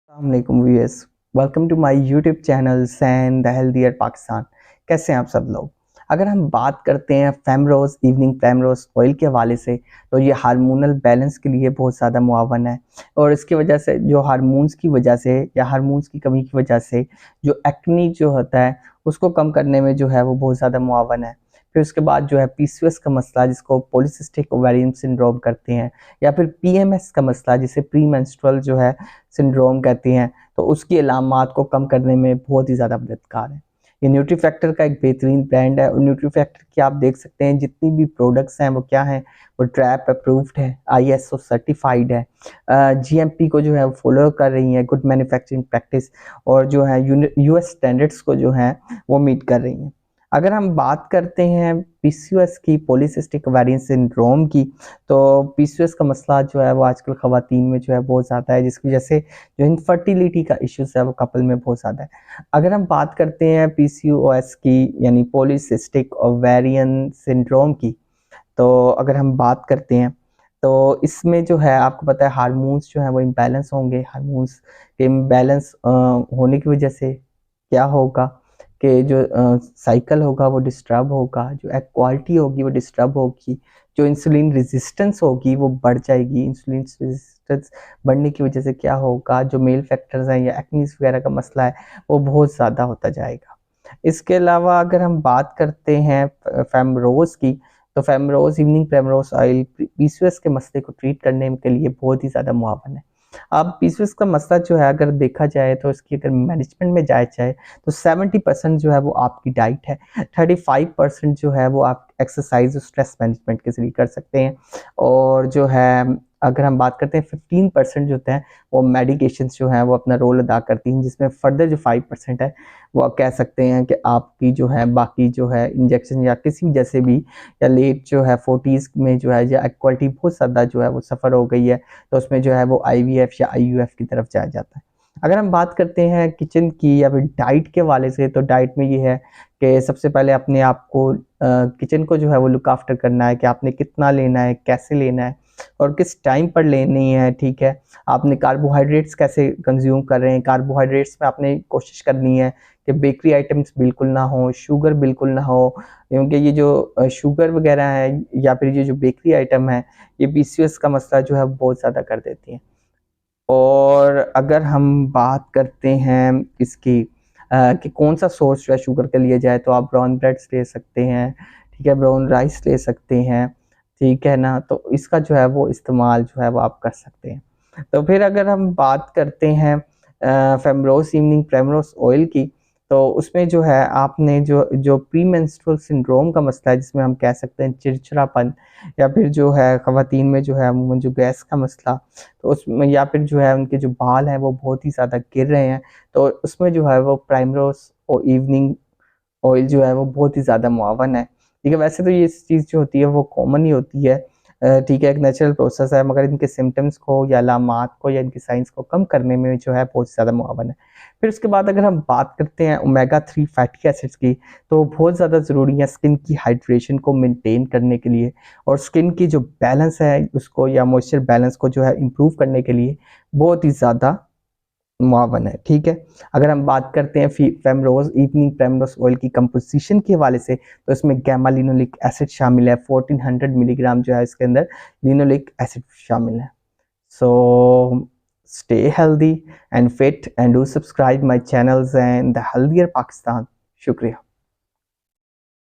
अस्सलामुअलैकुम viewers, welcome to my YouTube channel सैन the healthier Pakistan. कैसे हैं आप सब लोग। अगर हम बात करते हैं फेमरोज इवनिंग प्राइमरोज ऑयल के हवाले से, तो ये हार्मोनल बैलेंस के लिए बहुत ज़्यादा मुआवन है। और इसकी वजह से जो हार्मोन्स की वजह से या हार्मोन्स की कमी की वजह से जो एक्ने जो होता है उसको कम करने में जो है वो बहुत ज़्यादा मुआवन है। फिर उसके बाद जो है पीसीओएस का मसला, जिसको पॉलीसिस्टिक ओवेरियन सिंड्रोम करते हैं, या फिर पीएमएस का मसला जिसे प्री मेंस्ट्रुअल जो है सिंड्रोम कहती हैं, तो उसकी अलामात को कम करने में बहुत ही ज़्यादा मददगार है। ये न्यूट्री फैक्टर का एक बेहतरीन ब्रांड है और न्यूट्री फैक्टर की आप देख सकते हैं जितनी भी प्रोडक्ट्स हैं वो क्या हैं, वो ट्रैप अप्रूव्ड है, आईएसओ सर्टिफाइड है, जीएमपी को जो है वो फॉलो कर रही हैं, गुड मैन्युफैक्चरिंग प्रैक्टिस, और जो है यूएस स्टैंडर्ड्स को जो है वो मीट कर रही हैं। अगर हम बात करते हैं पीसीओएस की, पॉलीसिस्टिक ओवेरियन सिंड्रोम की, तो पीसीओएस का मसला जो है वो आजकल ख़वातीन में जो है बहुत ज़्यादा है, जिसकी वजह से जो इनफर्टिलिटी का इश्यूज है वो कपल में बहुत ज़्यादा है। अगर हम बात करते हैं पीसीओएस की यानी पॉलीसिस्टिक ओवेरियन सिंड्रोम की, तो अगर हम बात करते हैं तो इसमें जो है आपको पता है हार्मोन्स जो है वो इम्बैलेंस होंगे। हार्मोन्स के इम्बैलेंस होने की वजह से क्या होगा कि जो साइकिल होगा वो डिस्टर्ब होगा, जो एग क्वालिटी होगी वो डिस्टर्ब होगी, जो इंसुलिन रेजिस्टेंस होगी वो बढ़ जाएगी। इंसुलिन रेजिस्टेंस बढ़ने की वजह से क्या होगा, जो मेल फैक्टर्स हैं या एक्नीज वगैरह का मसला है वो बहुत ज़्यादा होता जाएगा। इसके अलावा अगर हम बात करते हैं फेमरोज की, तो फेमरोज इवनिंग प्राइमरोज ऑयल पीसीओएस के मसले को ट्रीट करने के लिए बहुत ही ज़्यादा मुआवन है। अब पीसीओएस का मसला जो है अगर देखा जाए तो इसकी अगर मैनेजमेंट में जाया जाए तो 70% जो है वो आपकी डाइट है, 35% जो है वो आप एक्सरसाइज और स्ट्रेस मैनेजमेंट के जरिए कर सकते हैं, और जो है अगर हम बात करते हैं 15% जो होते हैं वो मेडिकेशंस जो हैं वो अपना रोल अदा करती हैं, जिसमें फर्दर जो 5% है वो आप कह सकते हैं कि आपकी जो है बाकी जो है इंजेक्शन या किसी जैसे भी, या लेट जो है 40s में जो है या क्वालिटी बहुत ज़्यादा जो है वो सफ़र हो गई है, तो उसमें जो है वो आईवीएफ या आईयूएफ की तरफ जाया जाता है। अगर हम बात करते हैं किचन की या फिर डाइट के वाले से, तो डाइट में ये है कि सबसे पहले अपने आप को किचन को जो है वो लुक आफ्टर करना है कि आपने कितना लेना है, कैसे लेना है और किस टाइम पर लेनी है। ठीक है, आपने कार्बोहाइड्रेट्स कैसे कंज्यूम कर रहे हैं। कार्बोहाइड्रेट्स में आपने कोशिश करनी है कि बेकरी आइटम्स बिल्कुल ना हो, शुगर बिल्कुल ना हो, क्योंकि ये जो शुगर वगैरह है या फिर ये जो बेकरी आइटम है ये पीसीओएस का मसला जो है बहुत ज़्यादा कर देती हैं। और अगर हम बात करते हैं इसकी कि कौन सा सोर्स जो है शुगर का लिया जाए, तो आप ब्राउन ब्रेड्स ले सकते हैं, ठीक है, ब्राउन राइस ले सकते हैं, ठीक है ना, तो इसका जो है वो इस्तेमाल जो है वो आप कर सकते हैं। तो फिर अगर हम बात करते हैं फेमरोज इवनिंग प्राइमरोज ऑयल की, तो उसमें जो है आपने जो जो प्री मेंस्ट्रुअल सिंड्रोम का मसला है, जिसमें हम कह सकते हैं चिड़चिड़ापन, या फिर जो है ख़वातीन में जो है अमूमन जो गैस का मसला, तो उसमें या फिर जो है उनके जो बाल हैं वो बहुत ही ज़्यादा गिर रहे हैं, तो उसमें जो है वो प्राइमरोज और इवनिंग ऑयल जो है वो बहुत ही ज़्यादा मुआवन है। ठीक है, वैसे तो ये चीज़ जो होती है वो कॉमन ही होती है, ठीक है, एक नेचुरल प्रोसेस है, मगर इनके सिम्टम्स को या अलामात को या इनकी साइंस को कम करने में जो है बहुत ज़्यादा मुआवन है। फिर उसके बाद अगर हम बात करते हैं ओमेगा 3 फैटी एसिड्स की, तो बहुत ज़्यादा ज़रूरी है स्किन की हाइड्रेशन को मेंटेन करने के लिए, और स्किन की जो बैलेंस है उसको या मॉइस्चर बैलेंस को जो है इम्प्रूव करने के लिए बहुत ही ज़्यादा मुआवन है। ठीक है, अगर हम बात करते हैं फेमरोज इवनिंग प्राइमरोज ऑयल की कंपोजिशन के हवाले से, तो इसमें गैमा लिनोलिक एसिड शामिल है, 1400 मिलीग्राम जो है इसके अंदर लिनोलिक एसिड शामिल है। So stay healthy and fit and do subscribe my channels and the healthier Pakistan. शुक्रिया।